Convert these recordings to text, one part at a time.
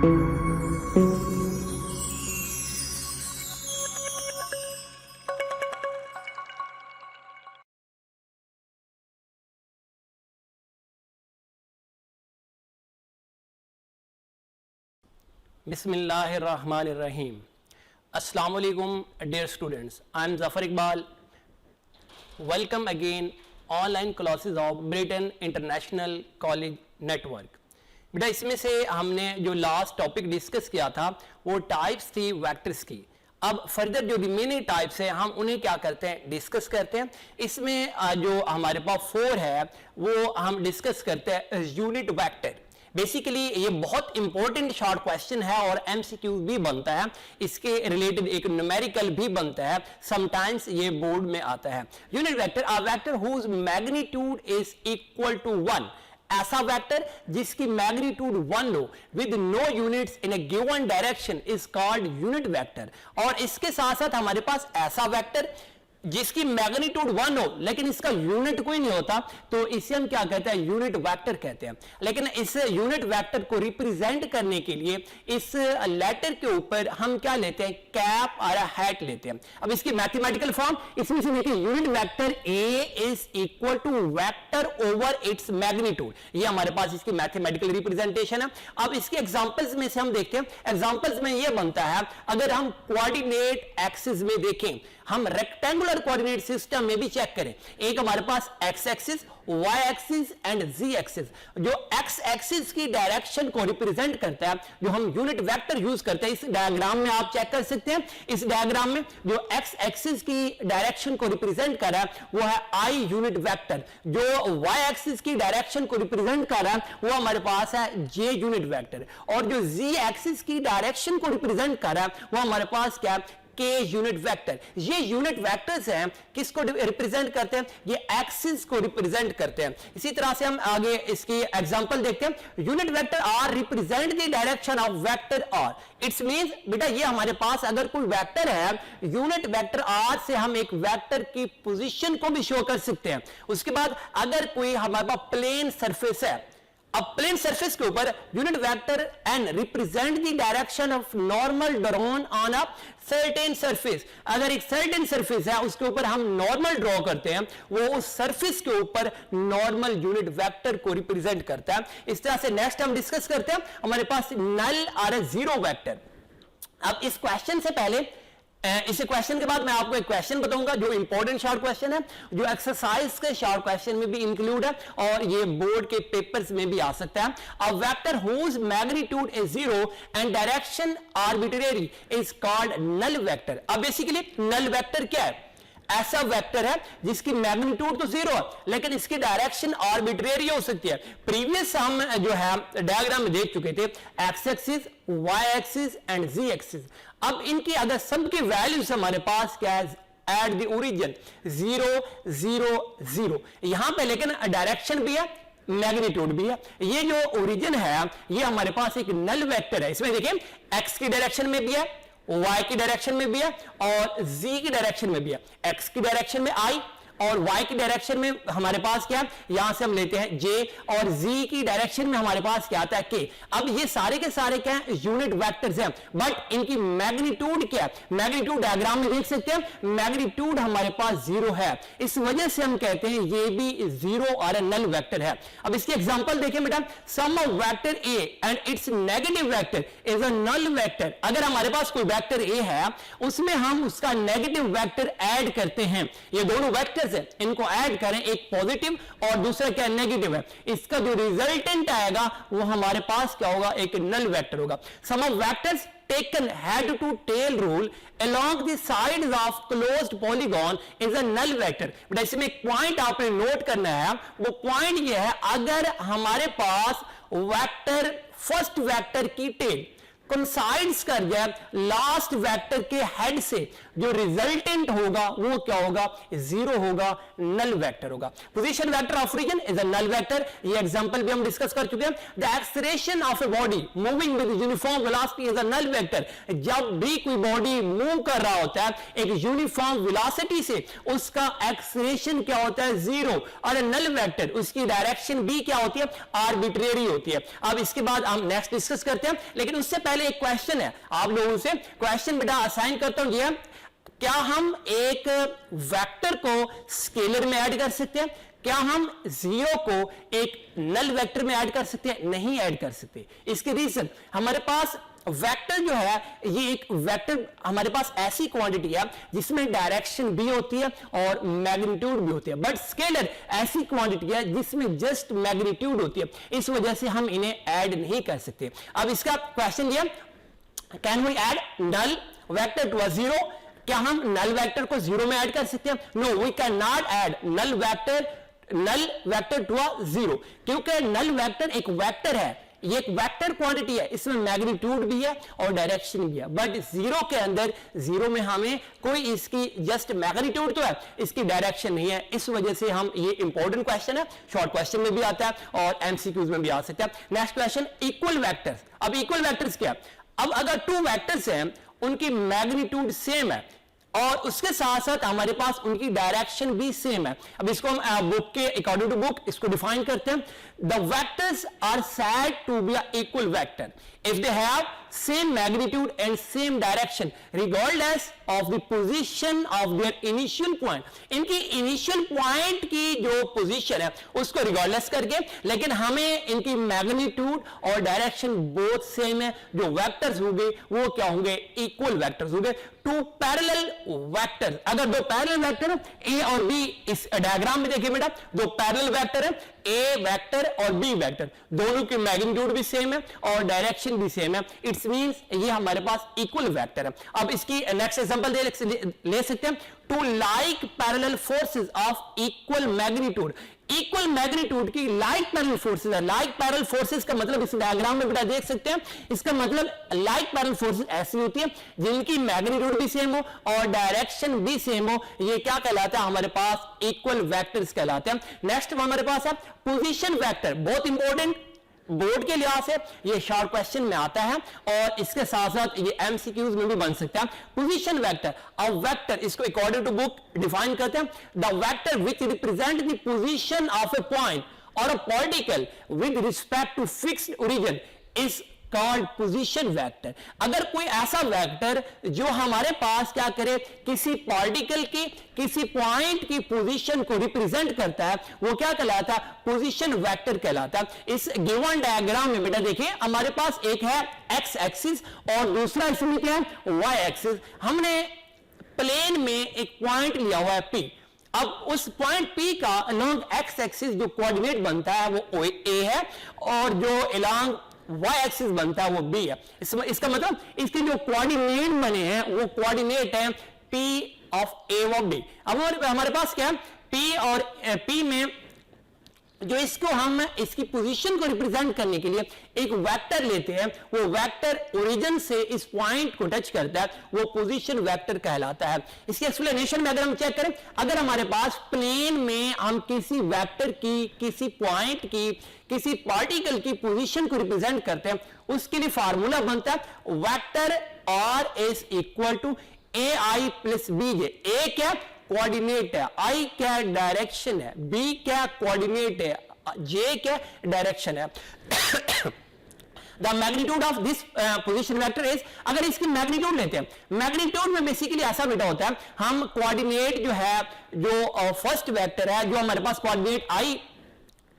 Bismillahirrahmanirrahim. Assalamu alaikum dear students. I am Zafar Iqbal. Welcome again online classes of Britain International College Network. बेटा इसमें से हमने जो last topic discuss किया था वो टाइप्स थी वेक्टर्स की. अब फर्दर जो रिमेनिंग टाइप्स है हम उन्हें क्या करते हैं, डिस्कस करते हैं. इसमें जो हमारे पास 4 है वो हम डिस्कस करते हैं यूनिट वेक्टर. बेसिकली ये बहुत इंपॉर्टेंट शॉर्ट क्वेश्चन है और एमसीक्यू भी बनता है, इसके रिलेटेड एक न्यूमेरिकल भी बनता है, समटाइम्स ये बोर्ड में आता है. Unit vector a vector whose magnitude is equal to 1. ऐसा वेक्टर जिसकी मैग्नीट्यूड 1 हो with no units in a given direction is called unit vector. और इसके साथ साथ हमारे पास ऐसा वेक्टर जिसकी मैग्नीट्यूड 1 हो लेकिन इसका यूनिट कोई नहीं होता तो इसे हम क्या कहते हैं, यूनिट वेक्टर कहते हैं. लेकिन इस यूनिट वेक्टर को रिप्रेजेंट करने के लिए इस लेटर के ऊपर हम क्या लेते हैं, कैप और हैट लेते हैं. अब इसकी मैथमेटिकल फॉर्म इसमें से देखिए, unit vector a is equal to vector over its magnitude. ये हमारे पास इसकी मैथमेटिकल रिप्रेजेंटेशन है. अब इसके एग्जांपल्स में से हम देखते हैं. एग्जांपल्स में ये बनता है, अगर हम कोऑर्डिनेट एक्सिस में देखें, हम रेक्टेंगुलर कोऑर्डिनेट सिस्टम में भी चेक करें, एक हमारे पास x axis, y axis and z axis. जो x एक्सिस की डायरेक्शन को रिप्रेजेंट करता है जो हम यूनिट वेक्टर यूज करते हैं, इस डायग्राम में आप चेक कर सकते हैं. इस डायग्राम में जो x एक्सिस की डायरेक्शन को रिप्रेजेंट कर रहा है वो है i यूनिट वेक्टर. जो y एक्सिस की डायरेक्शन को रिप्रेजेंट कर रहा है वो हमारे पास है j यूनिट वेक्टर. और जो z एक्सिस की डायरेक्शन को रिप्रेजेंट कर रहा है वो हमारे पास क्या है, के यूनिट वेक्टर. ये यूनिट वेक्टर्स हैं, किसको रिप्रेजेंट करते हैं, ये एक्सिस को रिप्रेजेंट करते हैं. इसी तरह से हम आगे इसकी एग्जांपल देखते हैं. Unit vector are represent the direction of vector R. It's means बेटा ये हमारे पास अगर कोई वेक्टर है, यूनिट वेक्टर आर से हम एक वेक्टर की पोजीशन को भी शो कर सकते हैं. उसके बाद अगर कोई हमारे पास प्लेन सरफेस है, अब प्लेन सरफेस के ऊपर unit vector N represent the direction of normal drawn on a certain surface. अगर एक सर्टेन सरफेस है उसके ऊपर हम नॉर्मल ड्रॉ करते हैं, वो उस सरफेस के ऊपर नॉर्मल यूनिट वेक्टर को रिप्रेजेंट करता है. इस तरह से नेक्स्ट हम डिस्कस करते हैं हमारे पास नल और जीरो वेक्टर. अब इस क्वेश्चन से पहले, इस क्वेश्चन के बाद मैं आपको एक क्वेश्चन बताऊंगा जो इंपॉर्टेंट शॉर्ट क्वेश्चन है, जो एक्सरसाइज के शॉर्ट क्वेश्चन में भी इंक्लूड है और ये बोर्ड के पेपर्स में भी आ सकता है. A vector whose magnitude is 0 and direction arbitrary is called null vector. अब बेसिकली नल वेक्टर क्या है, ऐसा वेक्टर है जिसकी मैग्नीट्यूड तो 0 है लेकिन इसकी डायरेक्शन आर्बिट्रेरी हो सकती है. प्रीवियस हम जो है डायग्राम में देख चुके थे, x axis, y axis and z axis. अब इनकी अगर सब की वैल्यूज हमारे पास क्या है, एट द ओरिजिन 0 0 0. यहां पे लेकिन डायरेक्शन भी है, मैग्नीट्यूड भी है. ये जो ओरिजिन है ये हमारे पास एक नल वेक्टर है. इसमें देखिए x की डायरेक्शन में भी है, y की डायरेक्शन में भी है और z की डायरेक्शन में भी है. x की डायरेक्शन में i और y की डायरेक्शन में हमारे पास क्या, यहां से हम लेते हैं j और z की डायरेक्शन में हमारे पास क्या आता है k. अब ये सारे के सारे क्या है, यूनिट वेक्टर्स हैं, बट इनकी मैग्नीट्यूड क्या है, मैग्नीट्यूड डायग्राम में देख सकते हैं, मैग्नीट्यूड हमारे पास 0 है. इस वजह से हम कहते हैं ये भी 0 और नल वेक्टर है. अब इसकी एग्जांपल देखें बेटा, sum of vector a and its negative vector is a null vector. अगर हमारे पास कोई वेक्टर a है उसमें हम उसका नेगेटिव वेक्टर ऐड करते हैं, ये दोनों वेक्टर्स है, इनको ऐड करें, एक पॉजिटिव और दूसरा क्या नेगेटिव है, इसका जो रिजल्टेंट आएगा वो हमारे पास क्या होगा, एक नल वेक्टर होगा. Sum of vectors taken head to tail rule along the sides of closed polygon is a null vector. But इसमें एक पॉइंट आपने नोट करना है, वो पॉइंट ये है, अगर हमारे पास वेक्टर फर्स्ट वेक्टर की टेल कोइंसाइड्स कर जाए लास्ट वेक्टर के हेड से, जो रिजल्टेंट होगा वो क्या होगा, जीरो होगा, नल वेक्टर होगा। Position vector of region is a null vector, ये एग्जांपल भी हम डिस्कस कर चुके हैं। The acceleration of a body moving with uniform velocity is a null vector, जब भी कोई बॉडी मूव कर रहा होता है एक यूनिफॉर्म वेलोसिटी से, उसका एक्सेलरेशन क्या होता है, जीरो, और नल वेक्टर उसकी डायरेक्शन भी क्या होती है, आर्बिट्रेरी होती है। अब इसके बाद हम नेक्स्ट डिस्कस करते हैं, लेकिन उससे पहले एक क्वेश्चन है आप लोगों से, क्वेश्चन बेटा असाइन करता हूं, ये क्या हम एक वेक्टर को स्केलर में ऐड कर सकते हैं? क्या हम जीरो को एक नल वेक्टर में ऐड कर सकते हैं? नहीं ऐड कर सकते। इसके रीजन, हमारे पास वेक्टर जो है, ये एक वेक्टर हमारे पास ऐसी क्वांटिटी है जिसमें डायरेक्शन भी होती है और मैग्नीट्यूड भी होती है, बट स्केलर ऐसी क्वांटिटी है जिसमें जस्ट मैग्नीट्यूड होती है, इस वजह से हम इन्हें ऐड नहीं कर सकते। अब इसका क्वेश्चन ये, can we add null vector to a zero? क्या हम नल वेक्टर को जीरो में ऐड कर सकते हैं? No, we can not add null vector to a zero, क्योंकि नल वेक्टर एक वेक्टर है, ये एक वेक्टर क्वांटिटी है, इसमें मैग्नीट्यूड भी है और डायरेक्शन भी है, बट जीरो के अंदर, जीरो में हमें कोई इसकी जस्ट मैग्नीट्यूड तो है, इसकी डायरेक्शन नहीं है। इस वजह से हम, ये इंपॉर्टेंट क्वेश्चन है, शॉर्ट क्वेश्चन में भी आता है और एमसीक्यूज में भी आ सकता है। Next question, equal vectors. अब इक्वल वेक्टर्स क्या? अब अगर टू वेक्टर्स हैं, उनकी मैग्नीट्यूड सेम है और उसके साथ साथ हमारे पास उनकी डायरेक्शन भी सेम है। अब इसको हम बुक के अकॉर्डिंग टू बुक इसको डिफाइन करते हैं। The vectors are said to be a equal vector if they have same magnitude and same direction regardless of the position of their initial point। इनकी initial point की जो position है उसको regardless करके, लेकिन हमें इनकी magnitude और direction both same है, जो vectors होंगे वो क्या होंगे, equal vectors होंगे। टू पैरेलल वेक्टर, अगर दो पैरेलल वेक्टर है ए और बी, इस डायग्राम में देखिए बेटा, दो पैरेलल वेक्टर है, ए वेक्टर और बी वेक्टर, दोनों की मैग्नीट्यूड भी सेम है और डायरेक्शन भी सेम है, इट्स मींस ये हमारे पास इक्वल वेक्टर है। अब इसकी नेक्स्ट एग्जांपल ले सकते हैं, two like parallel forces of equal magnitude. Equal magnitude की लाइक पैरेलल फोर्सेस है। लाइक पैरेलल फोर्सेस का मतलब इस डायग्राम में बेटा देख सकते हैं, इसका मतलब लाइक पैरेलल फोर्सेस ऐसी होती है जिनकी मैग्नीट्यूड भी सेम हो और डायरेक्शन भी सेम हो, ये क्या कहलाता है, हमारे पास इक्वल वेक्टर्स कहलाते हैं। नेक्स्ट हमारे पास है पोजीशन वेक्टर, बहुत इंपॉर्टेंट बोर्ड के लिहाज से ये शॉर्ट क्वेश्चन में आता है और इसके साथ साथ ये एमसीक्यूज में भी बन सकता है। पोजीशन वेक्टर, अब वेक्टर इसको अकॉर्डिंग टू बुक डिफाइन करते हैं, the vector which represent the position of a point और a particle with respect to fixed origin is called position vector. अगर कोई ऐसा वेक्टर जो हमारे पास क्या करे, किसी पार्टिकल की, किसी पॉइंट की पोजीशन को रिप्रेजेंट करता है, वो क्या कहलाता है, पोजीशन वेक्टर कहलाता है। इस गिवन डायग्राम में बेटा देखिए, हमारे पास एक है एक्स एक्सिस और दूसरा इसमें क्या है, वाई एक्सिस। हमने प्लेन में एक पॉइंट लिया हुआ है पी, अब उस पॉइंट P का अलोंग एक्स एक्सिस जो कोऑर्डिनेट बनता है वो ए है और जो अलोंग y एक्सिस बनता है वो b है। इसका मतलब इसके जो कोऑर्डिनेट बने हैं वो कोऑर्डिनेट है P ऑफ A और B। अब हमारे पास क्या है, P और P में जो इसको हम इसकी पोजीशन को रिप्रेजेंट करने के लिए एक वेक्टर लेते हैं, वो वेक्टर ओरिजिन से इस पॉइंट को टच करता है, वो पोजीशन वेक्टर कहलाता है। इसके एक्सप्लेनेशन में अगर हम चेक करें, अगर हमारे पास प्लेन में हम किसी वेक्टर की, किसी पॉइंट की, किसी पार्टिकल की पोजीशन को रिप्रेजेंट करते हैं, उसके लिए फार्मूला बनता है vector R is equal to A I plus B J. A क्या कोऑर्डिनेट है, आई क्या डायरेक्शन है, बी क्या कोऑर्डिनेट है, जे क्या डायरेक्शन है। The magnitude of this position vector is, अगर इसकी मैग्नीट्यूड लेते हैं, मैग्नीट्यूड में बेसिकली ऐसा बेटा होता है, हम कोऑर्डिनेट जो है, जो फर्स्ट वेक्टर है, जो हमारे पास कोऑर्डिनेट आई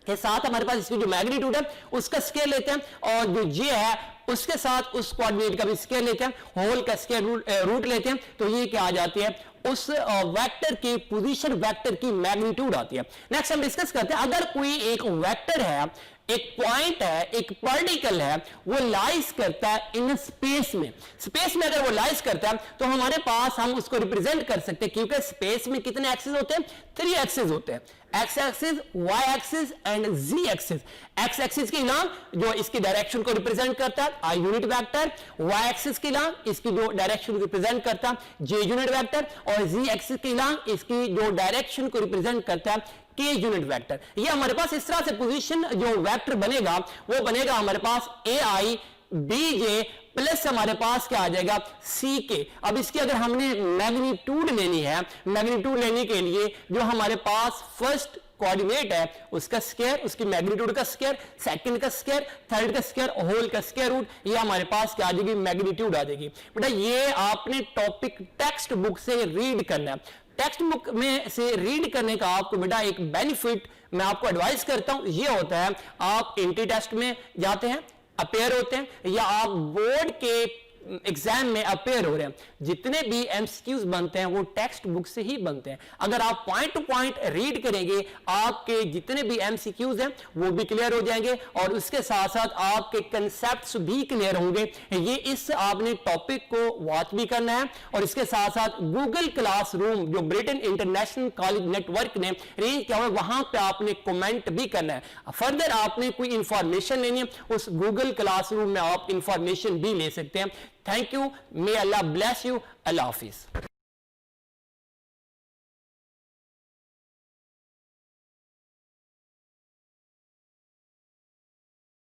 के साथ हमारे पास इसकी जो मैग्नीट्यूड है उसका स्केल लेते हैं, और जो जे है उसके साथ उस कोऑर्डिनेट का भी स्केल लेते हैं, होल का स्केल रूट लेते हैं, तो ये क्या आ जाती है, उस वेक्टर की पोजीशन वेक्टर की मैग्नीट्यूड आती है। नेक्स्ट हम डिस्कस करते हैं, अगर कोई एक वेक्टर है एक पॉइंट है, एक पार्टिकल है, वो लाइज करता है इन स्पेस में। स्पेस में अगर वो लाइज करता है तो हमारे पास हम उसको रिप्रेजेंट कर सकते हैं, क्योंकि स्पेस में कितने एक्सिस होते हैं? 3 एक्सिस होते हैं, X axis, Y axis and Z axis. X axis के नाम जो इसकी डायरेक्शन को रिप्रेजेंट करता है i unit vector, Y axis के नाम इसकी जो डायरेक्शन को रिप्रेजेंट करता है जे यूनिट वेक्टर, और जी एक्सिस के नाम इसकी जो डायरेक्शन को रिप्रेजेंट करता है के यूनिट वेक्टर। ये हमारे पास इस तरह से पोजीशन जो वेक्टर बनेगा वो बनेगा हमारे पास ए आई बी जे प्लस हमारे पास क्या आ जाएगा सी के। अब इसकी अगर हमने मैग्नीट्यूड लेनी है, मैग्नीट्यूड लेने के लिए जो हमारे पास फर्स्ट कोऑर्डिनेट है उसका स्क्वायर, उसकी मैग्नीट्यूड का स्क्वायर, सेकंड का स्क्वायर, थर्ड का स्क्वायर, होल का स्क्वायर रूट, ये हमारे पास क्या आ जाएगी? मैग्नीट्यूड आ जाएगी। बेटा ये आपने टॉपिक टेक्स्ट बुक से रीड करना है। टेक्स्ट बुक में से रीड करने का आपको बेटा एक बेनिफिट मैं आपको एडवाइस करता हूं, ये होता है आप इंटी टेस्ट में जाते हैं, अपेयर होते हैं, या आप बोर्ड के एग्जाम में अपेयर हो रहे हैं, जितने भी एमसीक्यूज बनते हैं वो टेक्स्ट बुक से ही बनते हैं। अगर आप पॉइंट टू पॉइंट रीड करेंगे आपके जितने भी एमसीक्यूज हैं वो भी क्लियर हो जाएंगे, और उसके साथ साथ आपके कंसेप्ट्स भी क्लियर होंगे। ये इस आपने टॉपिक को वॉच भी करना है, और इसके साथ साथ गूगल क्लासरूम जो ब्रिटेन इंटरनेशनल कॉलेज नेटवर्क ने अरेंज किया हुआ वहां पे आपने कमेंट भी करना है। फर्दर आपने कोई इंफॉर्मेशन लेनी है उस गूगल क्लासरूम में आप इंफॉर्मेशन भी ले सकते हैं। Thank you, may Allah bless you, Allah Hafiz.